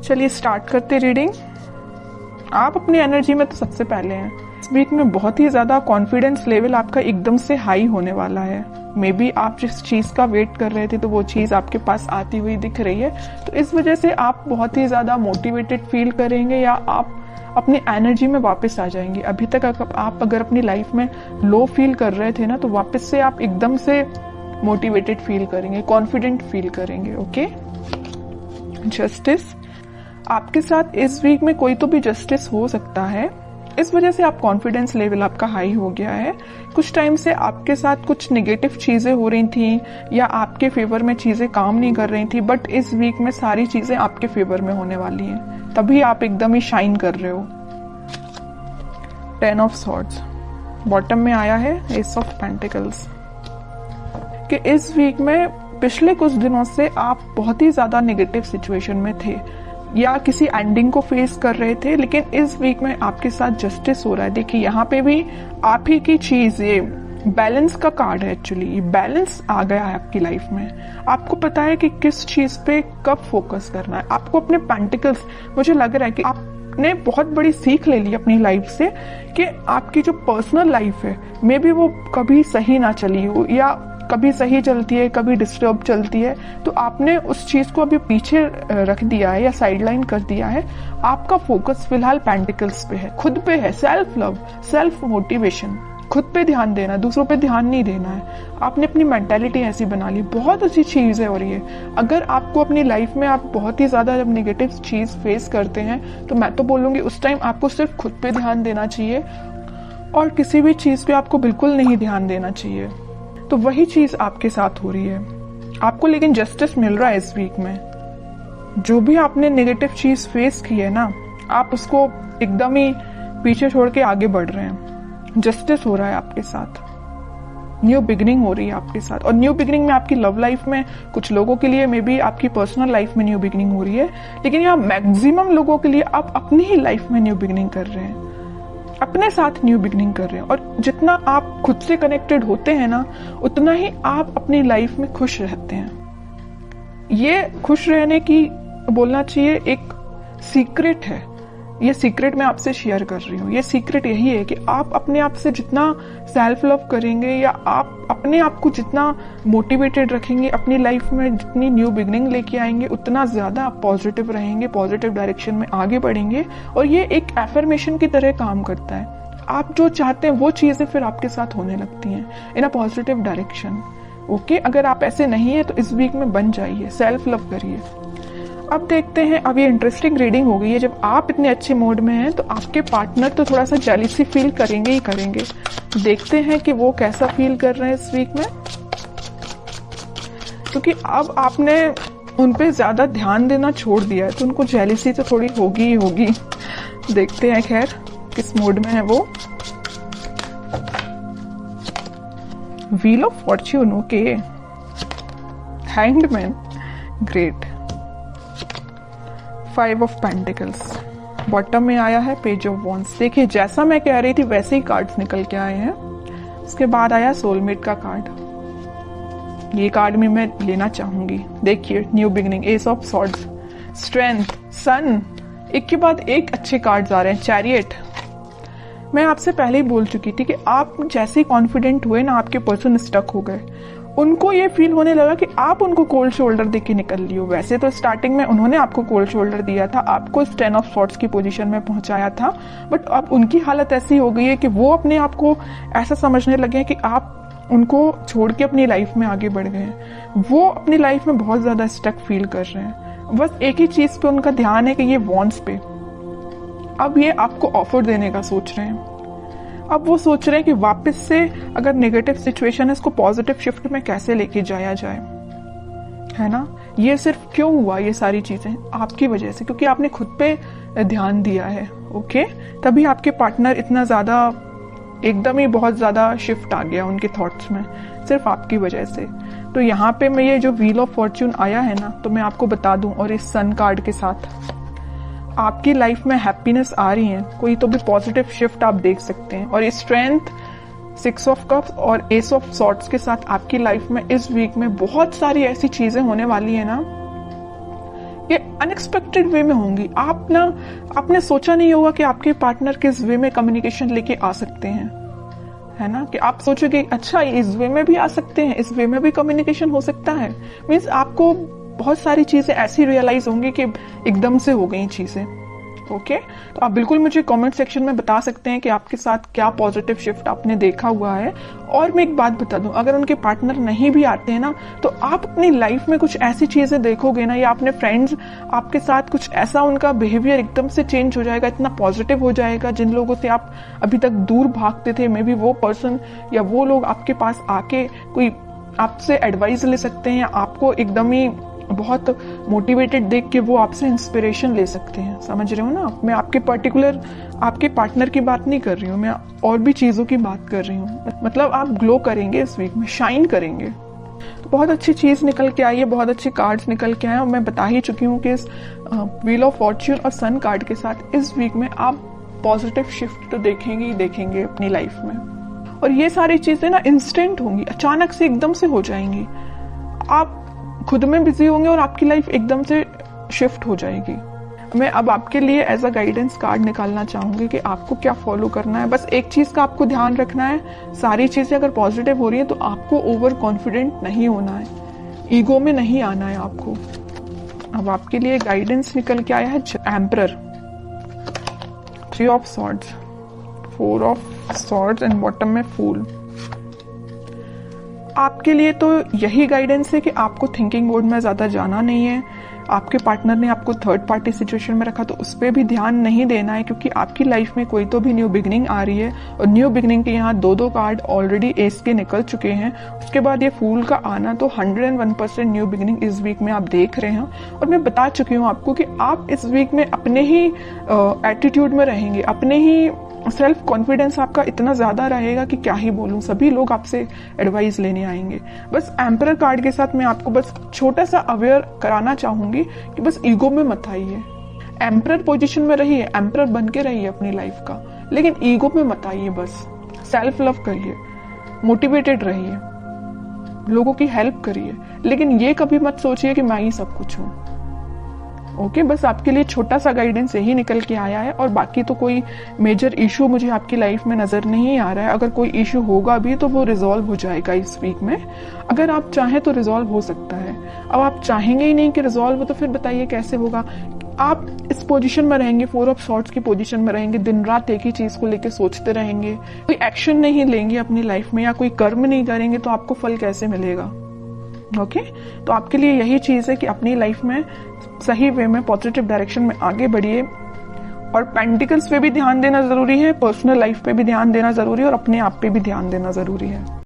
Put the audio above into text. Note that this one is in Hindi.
चलिए स्टार्ट करते रीडिंग। आप अपनी एनर्जी में तो सबसे पहले हैं। इस वीक में बहुत ही ज्यादा कॉन्फिडेंस लेवल आपका एकदम से हाई होने वाला है। मे बी आप जिस चीज का वेट कर रहे थे तो वो चीज आपके पास आती हुई दिख रही है, तो इस वजह से आप बहुत ही ज्यादा मोटिवेटेड फील करेंगे या आप अपनी एनर्जी में वापस आ जाएंगे। अभी तक आप अगर अपनी लाइफ में लो फील कर रहे थे ना, तो वापस से आप एकदम से मोटिवेटेड फील करेंगे, कॉन्फिडेंट फील करेंगे। ओके। जस्टिस, आपके साथ इस वीक में कोई तो भी जस्टिस हो सकता है, इस वजह से आप कॉन्फिडेंस लेवल आपका हाई हो गया है। कुछ टाइम से आपके साथ कुछ नेगेटिव चीजें हो रही थी या आपके फेवर में चीजें काम नहीं कर रही थी, बट इस वीक में सारी चीजें आपके फेवर में होने वाली हैं, तभी आप एकदम ही शाइन कर रहे हो। 10 ऑफ सॉर्ड्स बॉटम में आया है, एस ऑफ पेंटिकल्स। कि इस वीक में पिछले कुछ दिनों से आप बहुत ही ज्यादा नेगेटिव सिचुएशन में थे या किसी एंडिंग को फेस कर रहे थे, लेकिन इस वीक में आपके साथ जस्टिस हो रहा है। देखिए यहाँ पे भी आप ही की चीज, ये बैलेंस का कार्ड है। एक्चुअली बैलेंस आ गया है आपकी लाइफ में। आपको पता है कि किस चीज पे कब फोकस करना है। आपको अपने पेंटिकल्स, मुझे लग रहा है कि आपने बहुत बड़ी सीख ले ली अपनी लाइफ से कि आपकी जो पर्सनल लाइफ है मे बी वो कभी सही ना चली हो या कभी सही चलती है, कभी डिस्टर्ब चलती है, तो आपने उस चीज को अभी पीछे रख दिया है या साइडलाइन कर दिया है। आपका फोकस फिलहाल पेंटिकल्स पे है, खुद पे है, सेल्फ लव, सेल्फ मोटिवेशन, खुद पे ध्यान देना, दूसरों पे ध्यान नहीं देना है। आपने अपनी मेंटालिटी ऐसी बना ली, बहुत अच्छी चीज है। और ये अगर आपको अपनी लाइफ में आप बहुत ही ज्यादा जब नेगेटिव चीज फेस करते हैं, तो मैं तो बोलूंगी उस टाइम आपको सिर्फ खुद पे ध्यान देना चाहिए और किसी भी चीज पे आपको बिल्कुल नहीं ध्यान देना चाहिए। तो वही चीज आपके साथ हो रही है आपको, लेकिन जस्टिस मिल रहा है इस वीक में। जो भी आपने नेगेटिव चीज फेस की है ना, आप उसको एकदम ही पीछे छोड़ के आगे बढ़ रहे हैं। जस्टिस हो रहा है आपके साथ, न्यू बिगिनिंग हो रही है आपके साथ। और न्यू बिगिनिंग में आपकी लव लाइफ में कुछ लोगों के लिए मे बी आपकी पर्सनल लाइफ में न्यू बिगिनिंग हो रही है, लेकिन यहाँ मैक्सिमम लोगों के लिए आप अपनी ही लाइफ में न्यू बिगिनिंग कर रहे हैं, अपने साथ न्यू बिगिनिंग कर रहे हैं। और जितना आप खुद से कनेक्टेड होते हैं ना, उतना ही आप अपनी लाइफ में खुश रहते हैं। ये खुश रहने की बोलना चाहिए एक सीक्रेट है। ये सीक्रेट मैं आपसे शेयर कर रही हूँ। ये सीक्रेट यही है कि आप अपने आप से जितना सेल्फ लव करेंगे या आप अपने आप को जितना मोटिवेटेड रखेंगे, अपनी लाइफ में जितनी न्यू बिगिनिंग लेके आएंगे, उतना ज्यादा आप पॉजिटिव रहेंगे, पॉजिटिव डायरेक्शन में आगे बढ़ेंगे। और ये एक एफर्मेशन की तरह काम करता है। आप जो चाहते हैं वो चीजें फिर आपके साथ होने लगती हैं इन अ पॉजिटिव डायरेक्शन। ओके, अगर आप ऐसे नहीं है तो इस वीक में बन जाइए, सेल्फ लव करिए। अब देखते हैं, अब ये इंटरेस्टिंग रीडिंग हो गई है। जब आप इतने अच्छे मूड में हैं तो आपके पार्टनर तो थोड़ा सा जेलसी फील करेंगे ही करेंगे। देखते हैं कि वो कैसा फील कर रहे हैं इस वीक में, क्योंकि अब आपने उन पे ज्यादा ध्यान देना छोड़ दिया है, तो उनको जेलसी तो थोड़ी होगी ही होगी। देखते हैं खैर किस मूड में है वो। Wheel of Fortune, okay. Hanged man, great. 5 of pentacles bottom में आया है, पेज ऑफ वॉन्ड्स। देखिए जैसा मैं कह रही थी वैसे ही कार्ड्स निकल के आए हैं। उसके बाद आया सोलमेट का कार्ड। ये कार्ड भी मैं लेना चाहूंगी। देखिए new beginning, ace of swords, strength, sun, एक के बाद एक अच्छे कार्ड्स आ रहे हैं। चैरियट, मैं आपसे पहले ही बोल चुकी थी कि आप जैसे ही कॉन्फिडेंट हुए ना, आपके पर्सन स्टक हो गए। उनको ये फील होने लगा कि आप उनको कोल्ड शोल्डर देके निकल लियो। वैसे तो स्टार्टिंग में उन्होंने आपको कोल्ड शोल्डर दिया था, आपको इस 10 ऑफ सॉर्ड्स की पोजीशन में पहुंचाया था, बट अब उनकी हालत ऐसी हो गई है कि वो अपने आप को ऐसा समझने लगे हैं कि आप उनको छोड़ के अपनी लाइफ में आगे बढ़ गए हैं। वो अपनी लाइफ में बहुत ज्यादा स्टक फील कर रहे हैं। बस एक ही चीज पे उनका ध्यान है कि ये वॉन्ट्स पे। अब ये आपको ऑफर देने का सोच रहे हैं। अब वो सोच रहे हैं कि वापस से अगर नेगेटिव सिचुएशन है, इसको पॉजिटिव शिफ्ट में कैसे लेके जाया जाए, है ना। ये सिर्फ क्यों हुआ, ये सारी चीजें आपकी वजह से, क्योंकि आपने खुद पे ध्यान दिया है। ओके, तभी आपके पार्टनर इतना ज्यादा एकदम ही बहुत ज्यादा शिफ्ट आ गया उनके थॉट्स में, सिर्फ आपकी वजह से। तो यहाँ पे मैं ये जो व्हील ऑफ फॉर्च्यून आया है ना, तो मैं आपको बता दूं, और इस सन कार्ड के साथ आपकी लाइफ में हैप्पीनेस आ रही है, कोई तो भी पॉजिटिव शिफ्ट आप देख सकते हैं। और ये स्ट्रेंथ, 6 ऑफ कप्स और एस ऑफ सॉर्ड्स के साथ आपकी लाइफ में इस वीक में बहुत सारी ऐसी चीजें होने वाली है ना ये अनएक्सपेक्टेड वे में होंगी। आपने सोचा नहीं होगा कि आपके पार्टनर किस वे में कम्युनिकेशन लेके आ सकते हैं, है ना, कि आप सोचोगे अच्छा इस वे में भी आ सकते हैं, इस वे में भी कम्युनिकेशन हो सकता है। मीन्स आपको बहुत सारी चीजें ऐसी रियलाइज होंगी कि एकदम से हो गई चीजें। ओके, तो आप बिल्कुल मुझे कमेंट सेक्शन में बता सकते हैं कि आपके साथ क्या पॉजिटिव शिफ्ट आपने देखा हुआ है। और मैं एक बात बता दूं, अगर उनके पार्टनर नहीं भी आते हैं ना, तो आप अपनी लाइफ में कुछ ऐसी चीजें देखोगे ना, या अपने फ्रेंड्स आपके साथ कुछ ऐसा, उनका बिहेवियर एकदम से चेंज हो जाएगा, इतना पॉजिटिव हो जाएगा। जिन लोगों से आप अभी तक दूर भागते थे, मे बी वो पर्सन या वो लोग आपके पास आके कोई आपसे एडवाइस ले सकते हैं, या आपको एकदम ही बहुत मोटिवेटेड देख के वो आपसे इंस्पिरेशन ले सकते हैं। समझ रहे हो ना? मैं आपके पर्टिकुलर आपके पार्टनर की बात नहीं कर रही हूँ, मैं और भी चीजों की बात कर रही हूँ। मतलब आप ग्लो करेंगे इस वीक में, शाइन करेंगे। तो बहुत अच्छी चीज निकल के आई है, बहुत अच्छे कार्ड्स निकल के आए, और मैं बता ही चुकी हूँ कि इस व्हील ऑफ फॉर्च्यून और सन कार्ड के साथ इस वीक में आप पॉजिटिव शिफ्ट तो देखेंगे ही देखेंगे अपनी लाइफ में। और ये सारी चीजें ना इंस्टेंट होंगी, अचानक से एकदम से हो जाएंगी। आप खुद में बिजी होंगे और आपकी लाइफ एकदम से शिफ्ट हो जाएगी। मैं अब आपके लिए एज अ गाइडेंस कार्ड निकालना चाहूंगी कि आपको क्या फॉलो करना है। बस एक चीज का आपको ध्यान रखना है, सारी चीजें अगर पॉजिटिव हो रही है तो आपको ओवर कॉन्फिडेंट नहीं होना है, ईगो में नहीं आना है आपको। अब आपके लिए गाइडेंस निकल के आया है emperor, 3 of swords, 4 of swords and bottom में फूल। आपके लिए तो यही गाइडेंस है कि आपको थिंकिंग मोड में ज्यादा जाना नहीं है। आपके पार्टनर ने आपको थर्ड पार्टी सिचुएशन में रखा तो उस पर भी ध्यान नहीं देना है, क्योंकि आपकी लाइफ में कोई तो भी न्यू बिगनिंग आ रही है। और न्यू बिगनिंग के यहाँ 2 कार्ड ऑलरेडी एस के निकल चुके हैं। उसके बाद ये फूल का आना, तो 101% न्यू बिगनिंग इस वीक में आप देख रहे हैं। और मैं बता चुकी हूँ आपको कि आप इस वीक में अपने ही एटीट्यूड में रहेंगे, अपने ही सेल्फ कॉन्फिडेंस आपका इतना ज्यादा रहेगा कि क्या ही बोलूं, सभी लोग आपसे एडवाइस लेने आएंगे। बस एम्परर कार्ड के साथ मैं आपको बस छोटा सा अवेयर कराना चाहूंगी कि बस ईगो में मत आइए। एम्परर पोजीशन में रहिए, एम्परर बन के रहिए अपनी लाइफ का, लेकिन ईगो में मत आइए। बस सेल्फ लव करिए, मोटिवेटेड रहिए, लोगों की हेल्प करिए, लेकिन ये कभी मत सोचिए कि मैं ही सब कुछ हूं। ओके, बस आपके लिए छोटा सा गाइडेंस यही निकल के आया है। और बाकी तो कोई मेजर इशू मुझे आपकी लाइफ में नजर नहीं आ रहा है। अगर कोई इशू होगा भी तो वो रिजॉल्व हो जाएगा इस वीक में। अगर आप चाहें तो रिजॉल्व हो सकता है। अब आप चाहेंगे ही नहीं कि रिजॉल्व हो, तो फिर बताइए कैसे होगा। आप इस पोजीशन में रहेंगे, 4 ऑफ सॉर्ड्स की पोजीशन में रहेंगे, दिन रात एक ही चीज को लेकर सोचते रहेंगे, कोई एक्शन नहीं लेंगे अपनी लाइफ में या कोई कर्म नहीं करेंगे, तो आपको फल कैसे मिलेगा? ओके, तो आपके लिए यही चीज है कि अपनी लाइफ में सही वे में पॉजिटिव डायरेक्शन में आगे बढ़िए। और पेंटिकल्स पे भी ध्यान देना जरूरी है, पर्सनल लाइफ पे भी ध्यान देना जरूरी है, और अपने आप पे भी ध्यान देना जरूरी है।